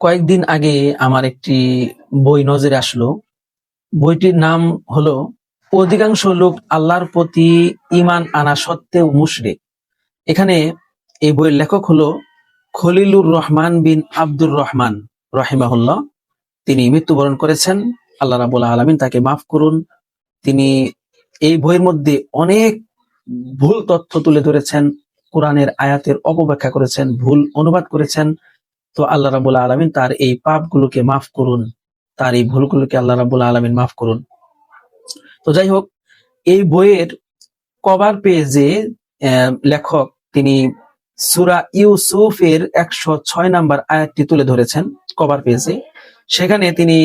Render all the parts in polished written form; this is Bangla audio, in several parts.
কয়েকদিন আগে আমার একটি বই নজরে আসলো। বইটির নাম হলো অধিকাংশ লোক আল্লাহর প্রতি ঈমান আনা সত্ত্বেও মুশরিক। এখানে এই বইয়ের লেখক হলো খলিলুর রহমান বিন আব্দুর রহমান রাহিমাহুল্লাহ। তিনি মৃত্যুবরণ করেছেন। আল্লাহ রাব্বুল আলামিন তাকে মাফ করুন। তিনি এই বইয়ের মধ্যে অনেক ভুল তথ্য তুলে ধরেছেন, কোরআনের আয়াতের অপব্যাখ্যা করেছেন, ভুল অনুবাদ করেছেন। তো আল্লাহ রাব্বুল আলামিন তার এই পাপগুলোকে মাফ করুন, তার এই ভুলগুলোকে আল্লাহ রাব্বুল আলামিন মাফ করুন। তো যাই হোক, এই বইয়ের কভার পেজে লেখক তিনি সূরা ইউসুফের 106 নম্বর আয়াতটি তুলে ধরেছেন কভার পেজে। সেখানে তিনি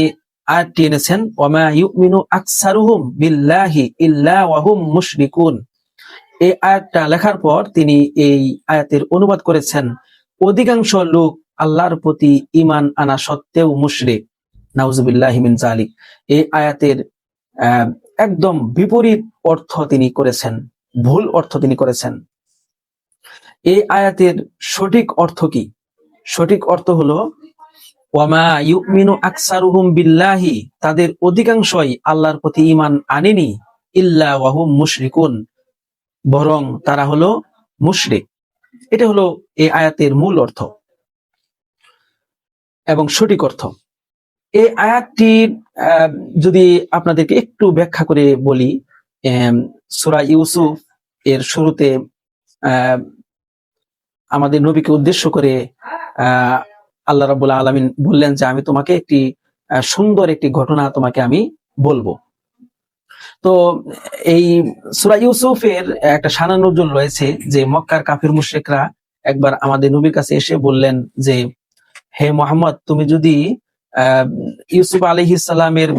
আয়াতটি এনেছেন, ওয়ামা ইউমিনু আকসারুহুম বিল্লাহি ইল্লা ওয়া হুম মুশরিকুন। এই আয়াতটা লেখার পর তিনি এই আয়াতের অনুবাদ করেছেন, অধিকাংশ লোক আল্লাহর প্রতি ঈমান আনা সত্ত্বেও মুশরিক। নাউজুবিল্লাহি মিন যালিক। এই আয়াতের একদম বিপরীত অর্থ তিনি করেছেন, ভুল অর্থ তিনি করেছেন। এই আয়াতের সঠিক অর্থ কি? সঠিক অর্থ হলো ওয়ামা ইউমিনু আকসারুহুম বিল্লাহি, তাদের অধিকাংশই আল্লাহর প্রতি ঈমান আনেনি, ইল্লা ওয়া হুম মুশরিকুন, বরং তারা হলো মুশরিক। এটা হলো এই আয়াতের মূল অর্থ এবং সঠিক অর্থ। এই আয়াতটি যদি আপনাদেরকে একটু ব্যাখ্যা করে বলি, সূরা ইউসুফ এর শুরুতে আমাদের নবীকে উদ্দেশ্য করে আল্লাহ রাব্বুল আলামিন বললেন যে আমি তোমাকে একটি সুন্দর একটি ঘটনা তোমাকে আমি বলবো। তো এই সূরা ইউসুফের একটা শানান নজুল রয়েছে যে মক্কার কাফির মুশরিকরা একবার আমাদের নবীর কাছে এসে বললেন যে, হে মুহাম্মদ, তুমি যদি ইউসুফ আলাইহিস সালামের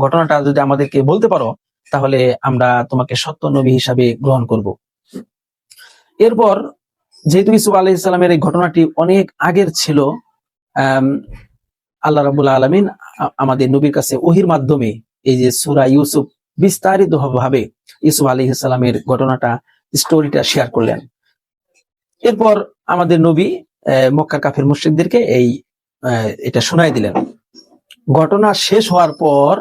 ঘটনাটা যদি আমাদেরকে বলতে পারো, তাহলে আমরা তোমাকে সত্য নবী হিসাবে গ্রহণ করব। এরপর যেহেতু ইউসুফ আলাইহিস সালামের এই ঘটনাটি অনেক আগের ছিল, আল্লাহ রাব্বুল আলামিন আমাদের নবীর কাছে ওহির মাধ্যমে এই যে সূরা ইউসুফ বিস্তারিত ভাবে ইউসুফ আলাইহিস সালামের ঘটনাটা, স্টোরিটা শেয়ার করলেন। এরপর আমাদের নবী মক্কার কাফির মুশরিকদেরকে এটা শোনাই দিলেন। ঘটনা শেষ হওয়ার পর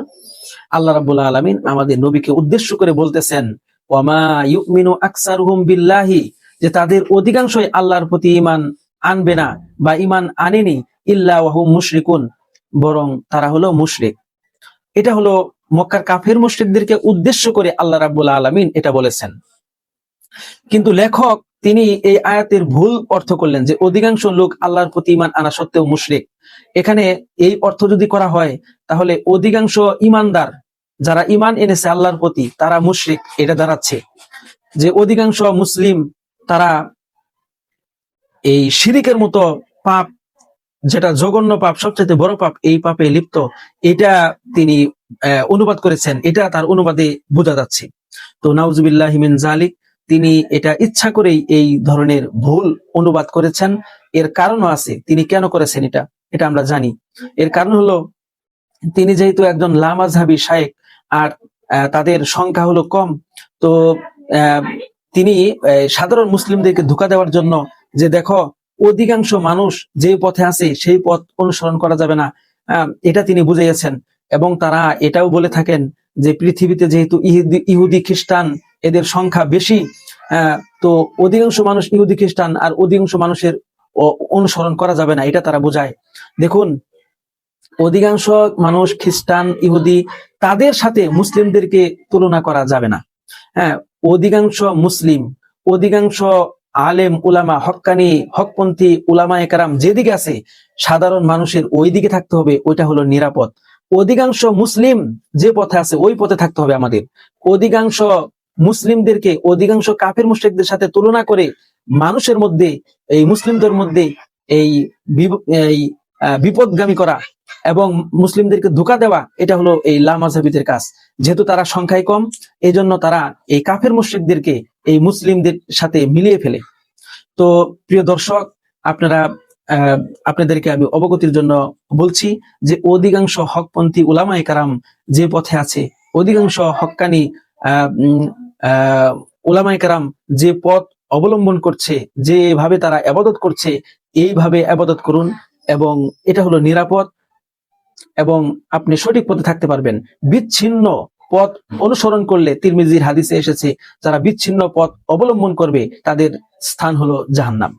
আল্লাহ রাব্বুল আলামিন আমাদের নবীকে উদ্দেশ্য করে বলতেছেন, ওয়ামা ইউমিনু আকসারুহুম বিল্লাহি, যে তাদের অধিকাংশই আল্লাহর প্রতি ঈমান আনবে না বা ঈমান আনেনি, ইল্লা ওয়া হুম মুশরিকুন, বরং তারা হলো মুশরিক। এটা হলো মক্কার কাফির মুশরিকদেরকে উদ্দেশ্য করে আল্লাহ রাব্বুল আলামিন এটা বলেছেন। কিন্তু লেখক তিনি এই আয়াতের ভুল অর্থ করলেন যে অধিকাংশ লোক আল্লাহর প্রতি ঈমান আনা সত্ত্বেও মুশরিক। এখানে এই অর্থ যদি করা হয়, তাহলে অধিকাংশ ঈমানদার যারা ঈমান এনেছে আল্লাহর প্রতি তারা মুশরিক, এটা দাঁড়াচ্ছে যে অধিকাংশ মুসলিম তারা এই শিরিকের মতো পাপ, যেটা জঘন্য পাপ, সবচেয়ে বড় পাপ, এই পাপে লিপ্ত। এটা তিনি অনুবাদ করেছেন, এটা তার অনুবাদে বোঝা যাচ্ছে। তো নাউজুবিল্লাহি মিন যালিক, তিনি এটা ইচ্ছা করেই এই ধরনের ভুল অনুবাদ করেছেন। এর কারণও আছে, তিনি কেন করেছেন এটা আমরা জানি। এর কারণ হলো, তিনি যেহেতু একজন লামাযহাবী শায়েখ, আর তাদের সংখ্যা হলো কম, তো তিনি সাধারণ মুসলিমদেরকে ধোঁকা দেওয়ার জন্য যে দেখো অধিকাংশ মানুষ যে পথে আছে সেই পথ অনুসরণ করা যাবে না, এটা তিনি বুঝিয়েছেন। এবং তারা এটাও বলে থাকেন যে পৃথিবীতে যেহেতু ইহুদি খ্রিস্টান এদের সংখ্যা বেশি, তো অধিকাংশ মানুষ ইহুদি খ্রিস্টান আর অধিকাংশ মানুষের অনুসরণ করা যাবে না, এটা তারা বোঝায়। দেখুন, অধিকাংশ মানুষ খ্রিস্টান ইহুদি তাদের সাথে মুসলিমদেরকে তুলনা করা যাবে না। অধিকাংশ মুসলিম, অধিকাংশ আলেম উলামা, হক্কানি হকপন্থী উলামা একরাম যেদিকে আছে, সাধারণ মানুষের ওই দিকে থাকতে হবে, ওইটা হলো নিরাপদ। অধিকাংশ মুসলিম যে পথে আছে ওই পথে থাকতে হবে আমাদের। অধিকাংশ মুসলিমদেরকে অধিকাংশ কাফির মুশরিকদের সাথে তুলনা করে মানুষের মধ্যে, এই মুসলিমদের মধ্যে এই বিপদগামী করা এবং মুসলিমদেরকে ধোঁকা দেওয়া, এটা হলো এই লামাযহাবীদের কাজ। যেহেতু তারা সংখ্যায় কম, এই জন্য তারা এই কাফের মুশরিকদেরকে এই মুসলিমদের সাথে মিলিয়ে ফেলে। তো প্রিয় দর্শক, আপনাদেরকে আমি অবগতির জন্য বলছি যে অধিকাংশ হকপন্থী উলামায়ে কেরাম যে পথে আছে, অধিকাংশ হক্কানি উলামায়ে কেরাম যে পথ অবলম্বন করছে, যেভাবে তারা ইবাদত করছে, এইভাবে ইবাদত করুন, এবং এটা হলো নিরাপদ, এবং আপনি সঠিক পথে থাকতে পারবেন। বিচ্ছিন্ন পথ অনুসরণ করলে, তিরমিজির হাদিসে এসেছে, যারা বিচ্ছিন্ন পথ অবলম্বন করবে তাদের স্থান হলো জাহান্নাম।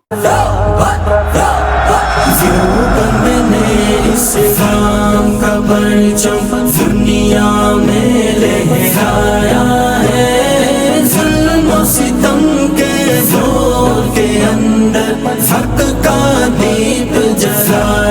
हक का दीप जला